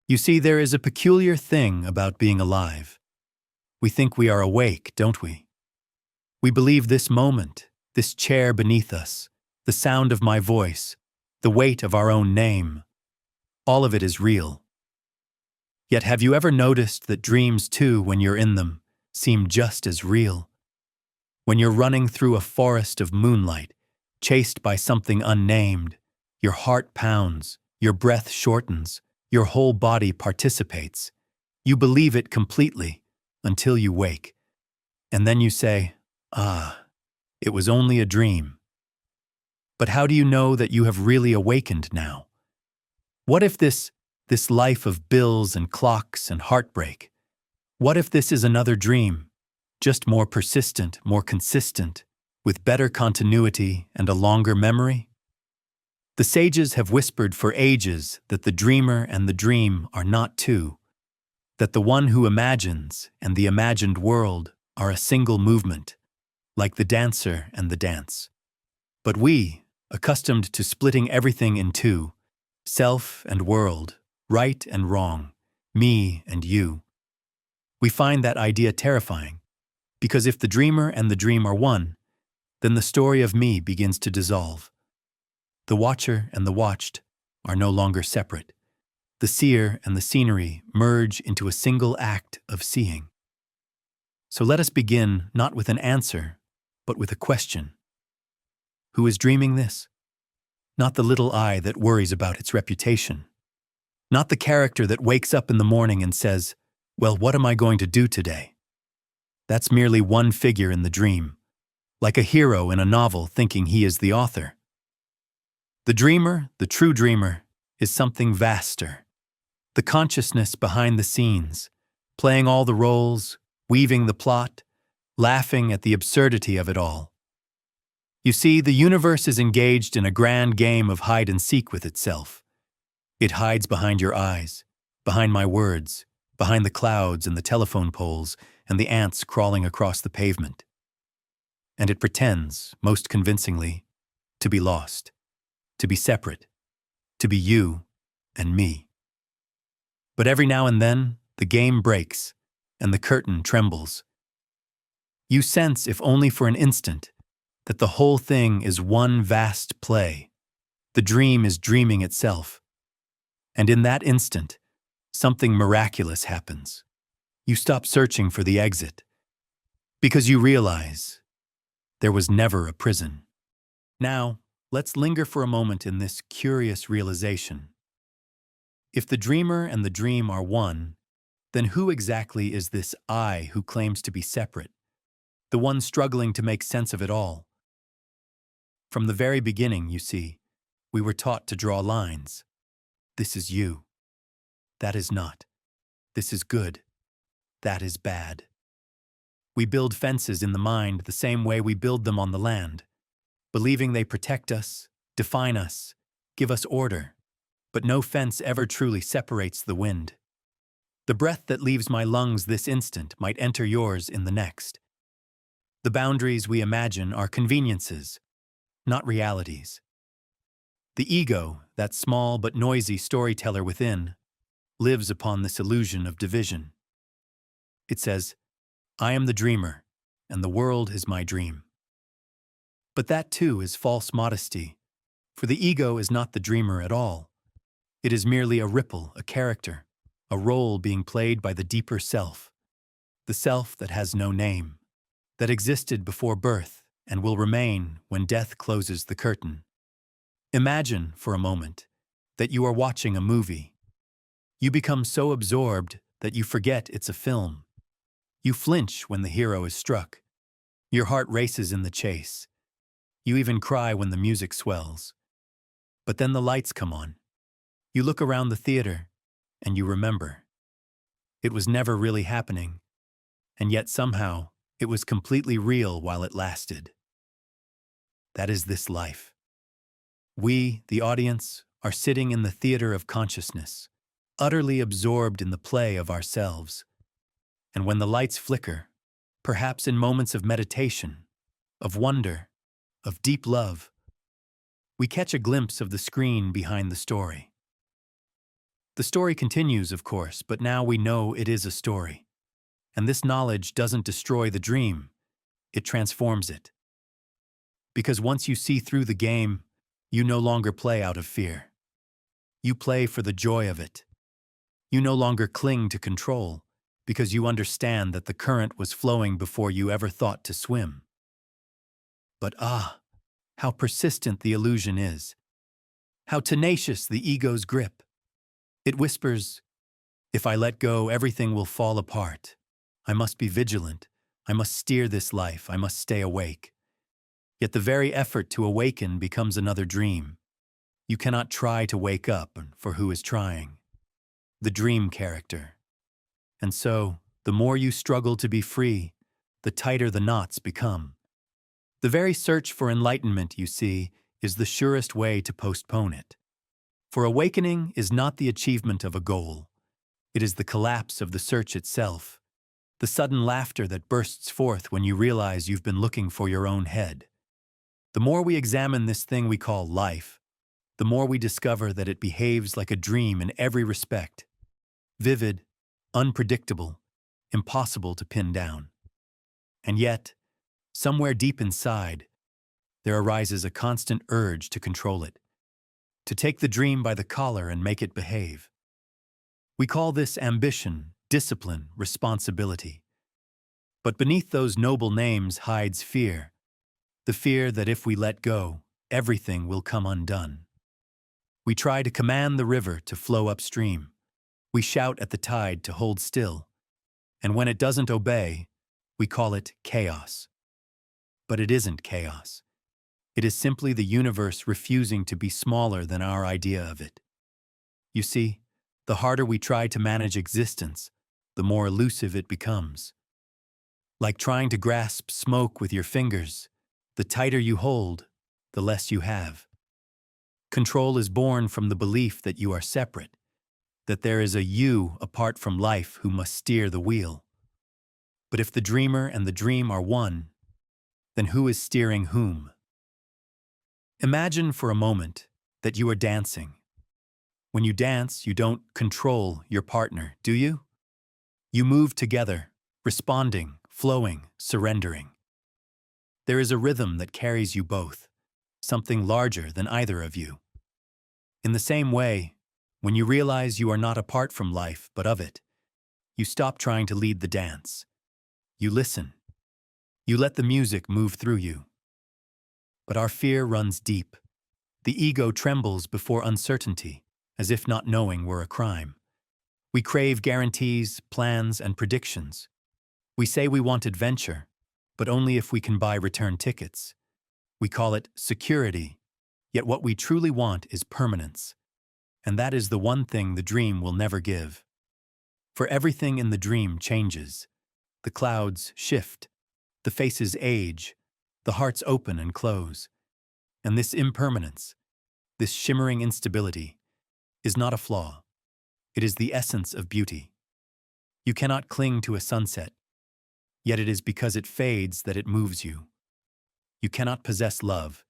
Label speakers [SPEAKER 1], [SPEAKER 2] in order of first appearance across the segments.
[SPEAKER 1] You see, there is a peculiar thing about being alive. We think we are awake, don't we? We believe this moment, this chair beneath us, the sound of my voice, the weight of our own name, all of it is real. Yet have you ever noticed that dreams too, when you're in them, seem just as real? When you're running through a forest of moonlight, chased by something unnamed, your heart pounds, your breath shortens, your whole body participates. You believe it completely until you wake. And then you say, "Ah, it was only a dream." But how do you know that you have really awakened now? What if this life of bills and clocks and heartbreak, what if this is another dream, just more persistent, more consistent, with better continuity and a longer memory? The sages have whispered for ages that the dreamer and the dream are not two, that the one who imagines and the imagined world are a single movement, like the dancer and the dance. But we, accustomed to splitting everything in two, self and world, right and wrong, me and you, we find that idea terrifying, because if the dreamer and the dream are one, then the story of me begins to dissolve. The watcher and the watched are no longer separate. The seer and the scenery merge into a single act of seeing. So let us begin not with an answer, but with a question. Who is dreaming this? Not the little eye that worries about its reputation. Not the character that wakes up in the morning and says, "Well, what am I going to do today?" That's merely one figure in the dream, like a hero in a novel thinking he is the author. The dreamer, the true dreamer, is something vaster. The consciousness behind the scenes, playing all the roles, weaving the plot, laughing at the absurdity of it all. You see, the universe is engaged in a grand game of hide and seek with itself. It hides behind your eyes, behind my words, behind the clouds and the telephone poles and the ants crawling across the pavement. And it pretends, most convincingly, to be lost, to be separate, to be you and me. But every now and then, the game breaks and the curtain trembles. You sense, if only for an instant, that the whole thing is one vast play. The dream is dreaming itself. And in that instant, something miraculous happens. You stop searching for the exit, because you realize there was never a prison. Now, let's linger for a moment in this curious realization. If the dreamer and the dream are one, then who exactly is this I who claims to be separate, the one struggling to make sense of it all? From the very beginning, you see, we were taught to draw lines. This is you. That is not. This is good. That is bad. We build fences in the mind the same way we build them on the land, believing they protect us, define us, give us order, but no fence ever truly separates the wind. The breath that leaves my lungs this instant might enter yours in the next. The boundaries we imagine are conveniences, not realities. The ego, that small but noisy storyteller within, lives upon this illusion of division. It says, "I am the dreamer, and the world is my dream." But that too is false modesty, for the ego is not the dreamer at all. It is merely a ripple, a character, a role being played by the deeper self, the self that has no name, that existed before birth and will remain when death closes the curtain. Imagine, for a moment, that you are watching a movie. You become so absorbed that you forget it's a film. You flinch when the hero is struck. Your heart races in the chase. You even cry when the music swells. But then the lights come on. You look around the theater, and you remember. It was never really happening, and yet somehow it was completely real while it lasted. That is this life. We, the audience, are sitting in the theater of consciousness, utterly absorbed in the play of ourselves. And when the lights flicker, perhaps in moments of meditation, of wonder, of deep love, we catch a glimpse of the screen behind the story. The story continues, of course, but now we know it is a story. And this knowledge doesn't destroy the dream, it transforms it. Because once you see through the game, you no longer play out of fear. You play for the joy of it. You no longer cling to control, because you understand that the current was flowing before you ever thought to swim. But how persistent the illusion is. How tenacious the ego's grip. It whispers, if I let go, everything will fall apart. I must be vigilant. I must steer this life. I must stay awake. Yet the very effort to awaken becomes another dream. You cannot try to wake up, for who is trying? The dream character. And so, the more you struggle to be free, the tighter the knots become. The very search for enlightenment, you see, is the surest way to postpone it. For awakening is not the achievement of a goal. It is the collapse of the search itself, the sudden laughter that bursts forth when you realize you've been looking for your own head. The more we examine this thing we call life, the more we discover that it behaves like a dream in every respect. Vivid, unpredictable, impossible to pin down. And yet, somewhere deep inside, there arises a constant urge to control it, to take the dream by the collar and make it behave. We call this ambition, discipline, responsibility. But beneath those noble names hides fear, the fear that if we let go, everything will come undone. We try to command the river to flow upstream. We shout at the tide to hold still. And when it doesn't obey, we call it chaos. But it isn't chaos. It is simply the universe refusing to be smaller than our idea of it. You see, the harder we try to manage existence, the more elusive it becomes. Like trying to grasp smoke with your fingers, the tighter you hold, the less you have. Control is born from the belief that you are separate, that there is a you apart from life who must steer the wheel. But if the dreamer and the dream are one, then who is steering whom? Imagine for a moment that you are dancing. When you dance, you don't control your partner, do you? You move together, responding, flowing, surrendering. There is a rhythm that carries you both, something larger than either of you. In the same way, when you realize you are not apart from life but of it, you stop trying to lead the dance. You listen. You let the music move through you. But our fear runs deep. The ego trembles before uncertainty, as if not knowing were a crime. We crave guarantees, plans, and predictions. We say we want adventure, but only if we can buy return tickets. We call it security, yet what we truly want is permanence. And that is the one thing the dream will never give. For everything in the dream changes. The clouds shift, the faces age, the hearts open and close. And this impermanence, this shimmering instability, is not a flaw. It is the essence of beauty. You cannot cling to a sunset, yet it is because it fades that it moves you. You cannot possess love,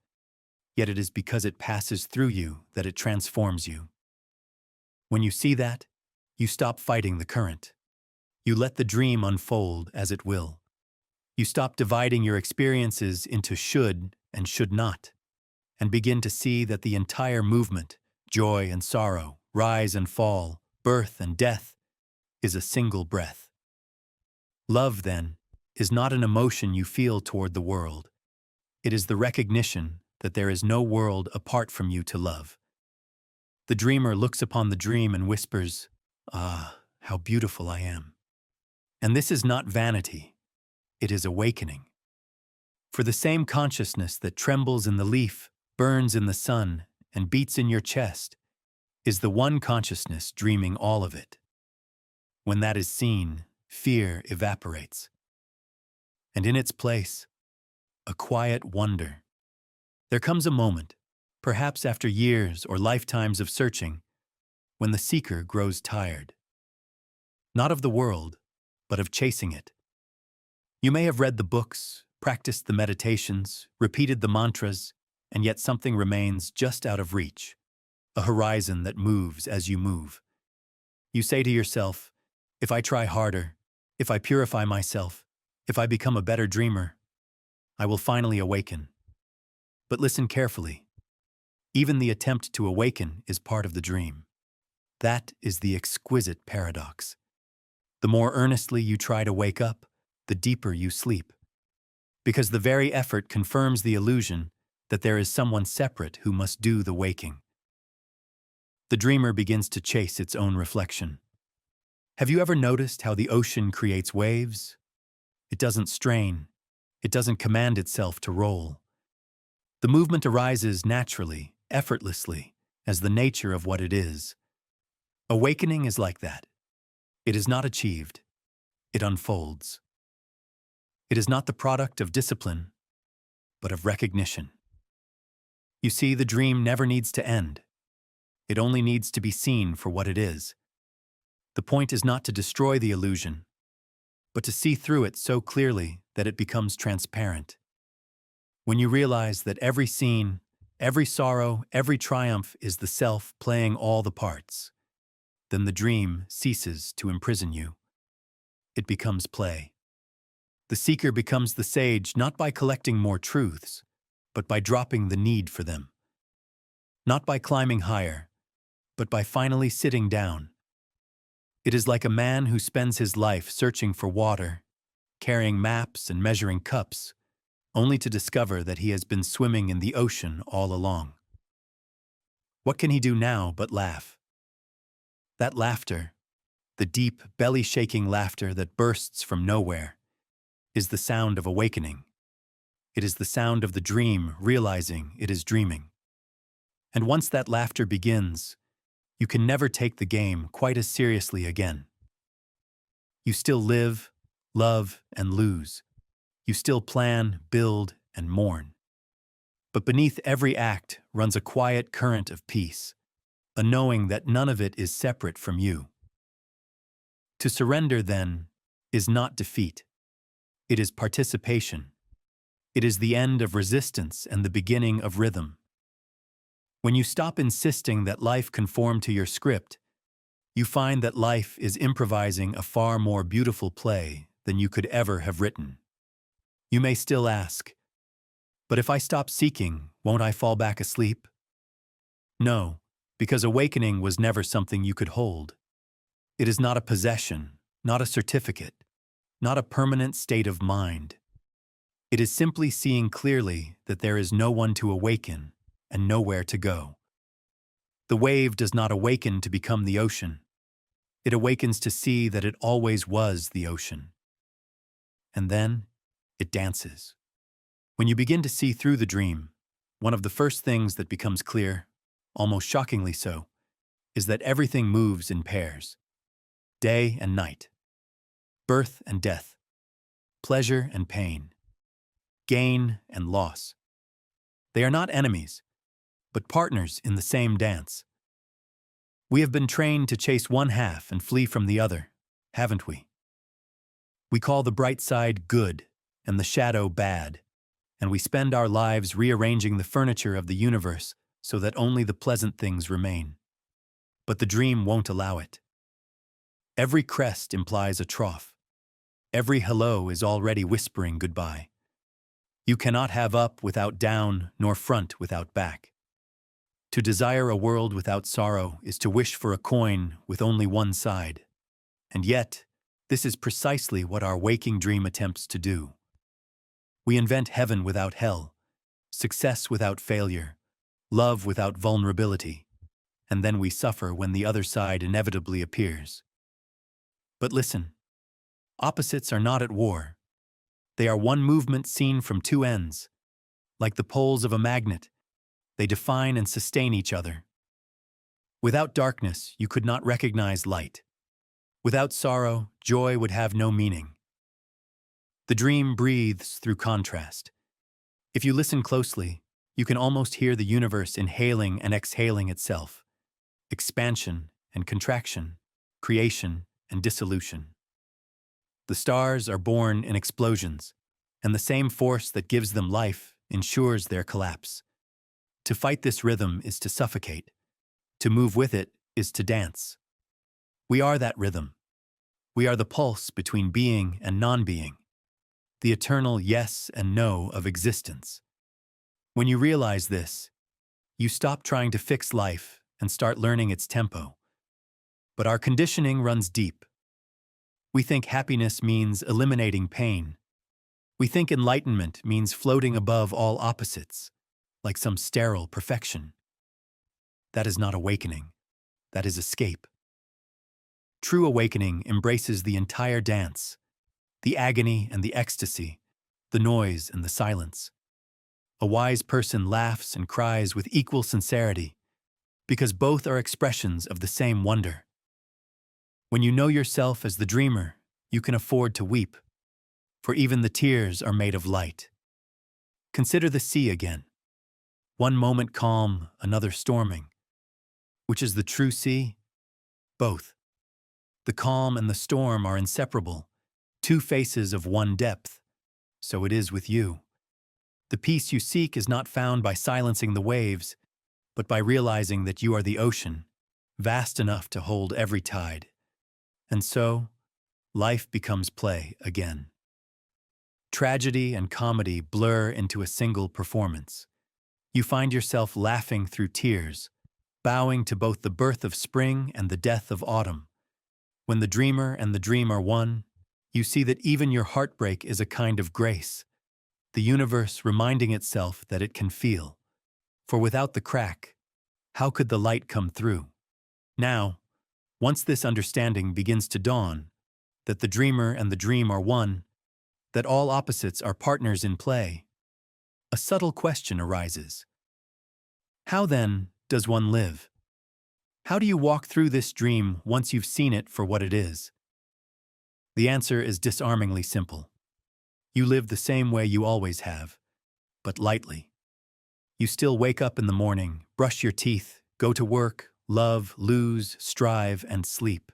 [SPEAKER 1] yet it is because it passes through you that it transforms you. When you see that, you stop fighting the current. You let the dream unfold as it will. You stop dividing your experiences into should and should not, and begin to see that the entire movement, joy and sorrow, rise and fall, birth and death, is a single breath. Love, then, is not an emotion you feel toward the world. It is the recognition that there is no world apart from you to love. The dreamer looks upon the dream and whispers, "Ah, how beautiful I am." And this is not vanity. It is awakening. For the same consciousness that trembles in the leaf, burns in the sun, and beats in your chest, is the one consciousness dreaming all of it. When that is seen, fear evaporates. And in its place, a quiet wonder. There comes a moment, perhaps after years or lifetimes of searching, when the seeker grows tired. Not of the world, but of chasing it. You may have read the books, practiced the meditations, repeated the mantras, and yet something remains just out of reach, a horizon that moves as you move. You say to yourself, if I try harder, if I purify myself, if I become a better dreamer, I will finally awaken. But listen carefully. Even the attempt to awaken is part of the dream. That is the exquisite paradox. The more earnestly you try to wake up, the deeper you sleep. Because the very effort confirms the illusion that there is someone separate who must do the waking. The dreamer begins to chase its own reflection. Have you ever noticed how the ocean creates waves? It doesn't strain. It doesn't command itself to roll. The movement arises naturally, effortlessly, as the nature of what it is. Awakening is like that. It is not achieved. It unfolds. It is not the product of discipline, but of recognition. You see, the dream never needs to end. It only needs to be seen for what it is. The point is not to destroy the illusion, but to see through it so clearly that it becomes transparent. When you realize that every scene, every sorrow, every triumph is the self playing all the parts, then the dream ceases to imprison you. It becomes play. The seeker becomes the sage not by collecting more truths, but by dropping the need for them. Not by climbing higher, but by finally sitting down. It is like a man who spends his life searching for water, carrying maps and measuring cups, only to discover that he has been swimming in the ocean all along. What can he do now but laugh? That laughter, the deep, belly-shaking laughter that bursts from nowhere, is the sound of awakening. It is the sound of the dream realizing it is dreaming. And once that laughter begins, you can never take the game quite as seriously again. You still live, love, and lose. You still plan, build, and mourn. But beneath every act runs a quiet current of peace, a knowing that none of it is separate from you. To surrender, then, is not defeat. It is participation. It is the end of resistance and the beginning of rhythm. When you stop insisting that life conform to your script, you find that life is improvising a far more beautiful play than you could ever have written. You may still ask, but if I stop seeking, won't I fall back asleep? No, because awakening was never something you could hold. It is not a possession, not a certificate, not a permanent state of mind. It is simply seeing clearly that there is no one to awaken and nowhere to go. The wave does not awaken to become the ocean. It awakens to see that it always was the ocean. And then it dances. When you begin to see through the dream, one of the first things that becomes clear, almost shockingly so, is that everything moves in pairs. Day and night. Birth and death. Pleasure and pain. Gain and loss. They are not enemies, but partners in the same dance. We have been trained to chase one half and flee from the other, haven't we? We call the bright side good and the shadow bad, and we spend our lives rearranging the furniture of the universe so that only the pleasant things remain. But the dream won't allow it. Every crest implies a trough. Every hello is already whispering goodbye. You cannot have up without down, nor front without back. To desire a world without sorrow is to wish for a coin with only one side. And yet, this is precisely what our waking dream attempts to do. We invent heaven without hell, success without failure, love without vulnerability, and then we suffer when the other side inevitably appears. But listen, opposites are not at war. They are one movement seen from two ends. Like the poles of a magnet, they define and sustain each other. Without darkness, you could not recognize light. Without sorrow, joy would have no meaning. The dream breathes through contrast. If you listen closely, you can almost hear the universe inhaling and exhaling itself. Expansion and contraction, creation and dissolution. The stars are born in explosions, and the same force that gives them life ensures their collapse. To fight this rhythm is to suffocate. To move with it is to dance. We are that rhythm. We are the pulse between being and non-being, the eternal yes and no of existence. When you realize this, you stop trying to fix life and start learning its tempo. But our conditioning runs deep. We think happiness means eliminating pain. We think enlightenment means floating above all opposites, like some sterile perfection. That is not awakening. That is escape. True awakening embraces the entire dance, the agony and the ecstasy, the noise and the silence. A wise person laughs and cries with equal sincerity, because both are expressions of the same wonder. When you know yourself as the dreamer, you can afford to weep, for even the tears are made of light. Consider the sea again. One moment calm, another storming. Which is the true sea? Both. The calm and the storm are inseparable, two faces of one depth. So it is with you. The peace you seek is not found by silencing the waves, but by realizing that you are the ocean, vast enough to hold every tide. And so, life becomes play again. Tragedy and comedy blur into a single performance. You find yourself laughing through tears, bowing to both the birth of spring and the death of autumn. When the dreamer and the dream are one, you see that even your heartbreak is a kind of grace, the universe reminding itself that it can feel. For without the crack, how could the light come through? Now, once this understanding begins to dawn, that the dreamer and the dream are one, that all opposites are partners in play, a subtle question arises. How, then, does one live? How do you walk through this dream once you've seen it for what it is? The answer is disarmingly simple. You live the same way you always have, but lightly. You still wake up in the morning, brush your teeth, go to work, love, lose, strive, and sleep.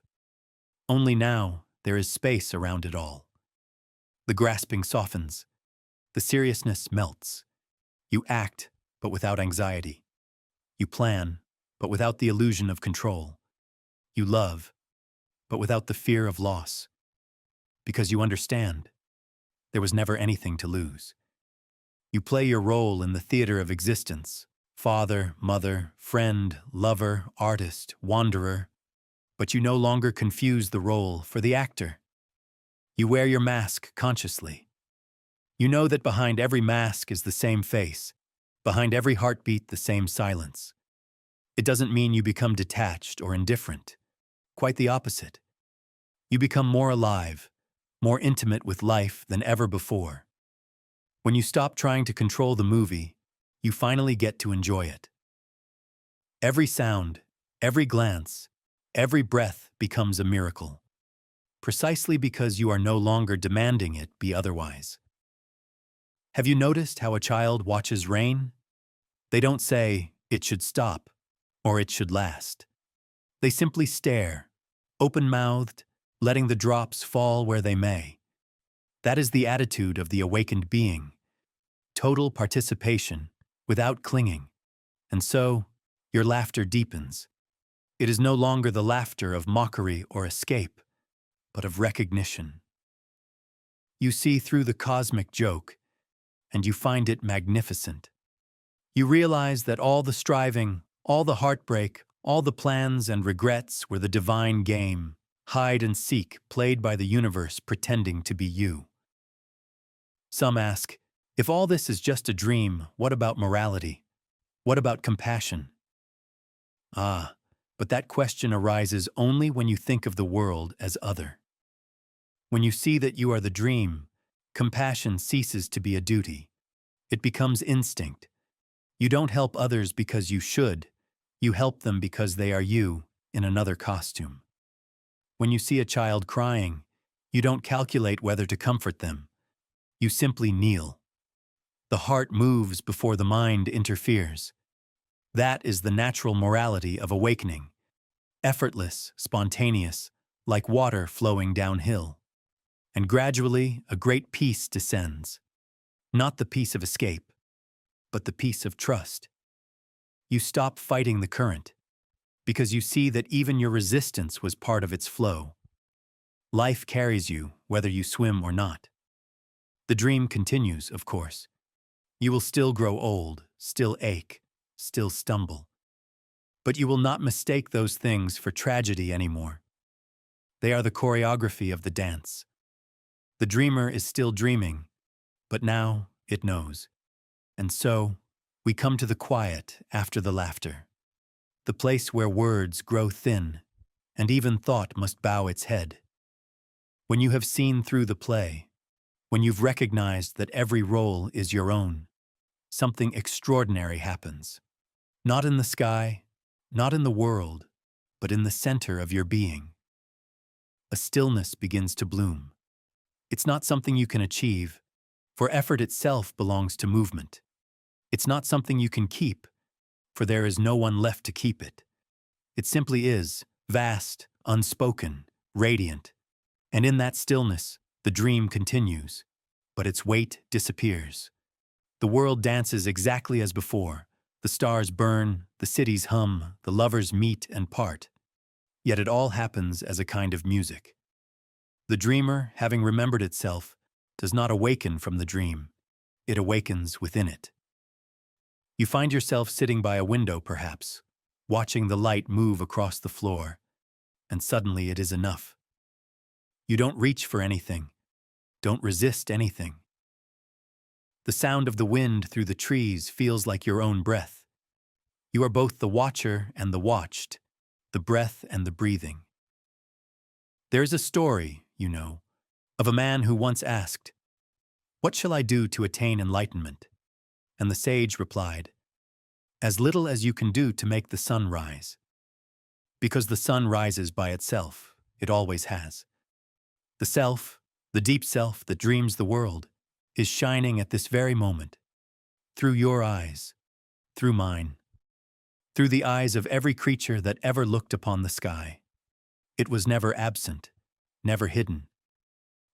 [SPEAKER 1] Only now there is space around it all. The grasping softens. The seriousness melts. You act, but without anxiety. You plan, but without the illusion of control. You love, but without the fear of loss. Because you understand, there was never anything to lose. You play your role in the theater of existence, father, mother, friend, lover, artist, wanderer, but you no longer confuse the role for the actor. You wear your mask consciously. You know that behind every mask is the same face, behind every heartbeat the same silence. It doesn't mean you become detached or indifferent. Quite the opposite. You become more alive, more intimate with life than ever before. When you stop trying to control the movie, you finally get to enjoy it. Every sound, every glance, every breath becomes a miracle, precisely because you are no longer demanding it be otherwise. Have you noticed how a child watches rain? They don't say, "It should stop," or "It should last." They simply stare, open-mouthed, letting the drops fall where they may. That is the attitude of the awakened being. Total participation, without clinging. And so, your laughter deepens. It is no longer the laughter of mockery or escape, but of recognition. You see through the cosmic joke, and you find it magnificent. You realize that all the striving, all the heartbreak, all the plans and regrets were the divine game, hide and seek played by the universe pretending to be you. Some ask, if all this is just a dream, what about morality? What about compassion? But that question arises only when you think of the world as other. When you see that you are the dream, compassion ceases to be a duty. It becomes instinct. You don't help others because you should. You help them because they are you in another costume. When you see a child crying, you don't calculate whether to comfort them. You simply kneel. The heart moves before the mind interferes. That is the natural morality of awakening. Effortless, spontaneous, like water flowing downhill. And gradually, a great peace descends. Not the peace of escape, but the peace of trust. You stop fighting the current. because you see that even your resistance was part of its flow. Life carries you, whether you swim or not. The dream continues, of course. You will still grow old, still ache, still stumble. But you will not mistake those things for tragedy anymore. They are the choreography of the dance. The dreamer is still dreaming, but now it knows. And so, we come to the quiet after the laughter, the place where words grow thin, and even thought must bow its head. When you have seen through the play, when you've recognized that every role is your own, something extraordinary happens. Not in the sky, not in the world, but in the center of your being. A stillness begins to bloom. It's not something you can achieve, for effort itself belongs to movement. It's not something you can keep, for there is no one left to keep it. It simply is, vast, unspoken, radiant. And in that stillness, the dream continues, but its weight disappears. The world dances exactly as before. The stars burn, the cities hum, the lovers meet and part. Yet it all happens as a kind of music. The dreamer, having remembered itself, does not awaken from the dream. It awakens within it. You find yourself sitting by a window, perhaps, watching the light move across the floor, and suddenly it is enough. You don't reach for anything, don't resist anything. The sound of the wind through the trees feels like your own breath. You are both the watcher and the watched, the breath and the breathing. There's a story, you know, of a man who once asked, "What shall I do to attain enlightenment?" And the sage replied, "As little as you can do to make the sun rise." Because the sun rises by itself, it always has. The self, the deep self that dreams the world, is shining at this very moment, through your eyes, through mine, through the eyes of every creature that ever looked upon the sky. It was never absent, never hidden.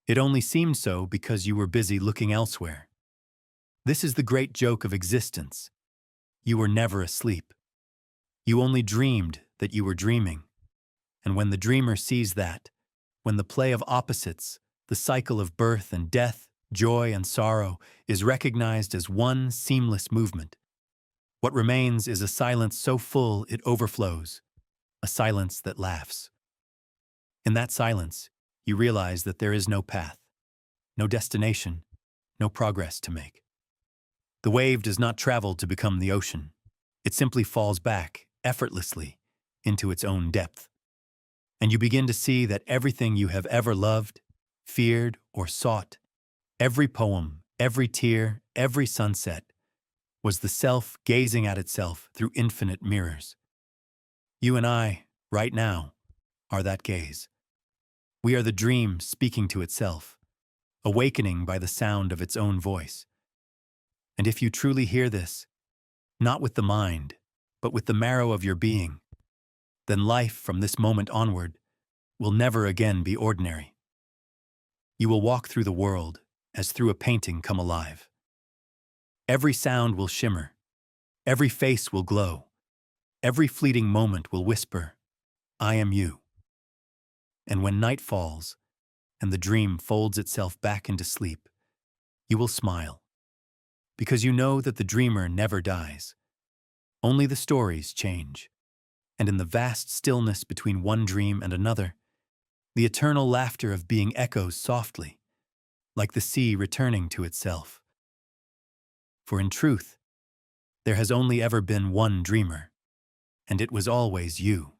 [SPEAKER 1] It only seemed so because you were busy looking elsewhere. This is the great joke of existence. You were never asleep. You only dreamed that you were dreaming. And when the dreamer sees that, when the play of opposites, the cycle of birth and death, joy and sorrow, is recognized as one seamless movement, what remains is a silence so full it overflows, a silence that laughs. In that silence, you realize that there is no path, no destination, no progress to make. The wave does not travel to become the ocean. It simply falls back, effortlessly, into its own depth. And you begin to see that everything you have ever loved, feared, or sought, every poem, every tear, every sunset, was the self gazing at itself through infinite mirrors. You and I, right now, are that gaze. We are the dream speaking to itself, awakening by the sound of its own voice. And if you truly hear this, not with the mind, but with the marrow of your being, then life from this moment onward will never again be ordinary. You will walk through the world as through a painting come alive. Every sound will shimmer, every face will glow, every fleeting moment will whisper, "I am you." And when night falls and the dream folds itself back into sleep, you will smile, because you know that the dreamer never dies. Only the stories change, and in the vast stillness between one dream and another, the eternal laughter of being echoes softly, like the sea returning to itself. For in truth, there has only ever been one dreamer, and it was always you.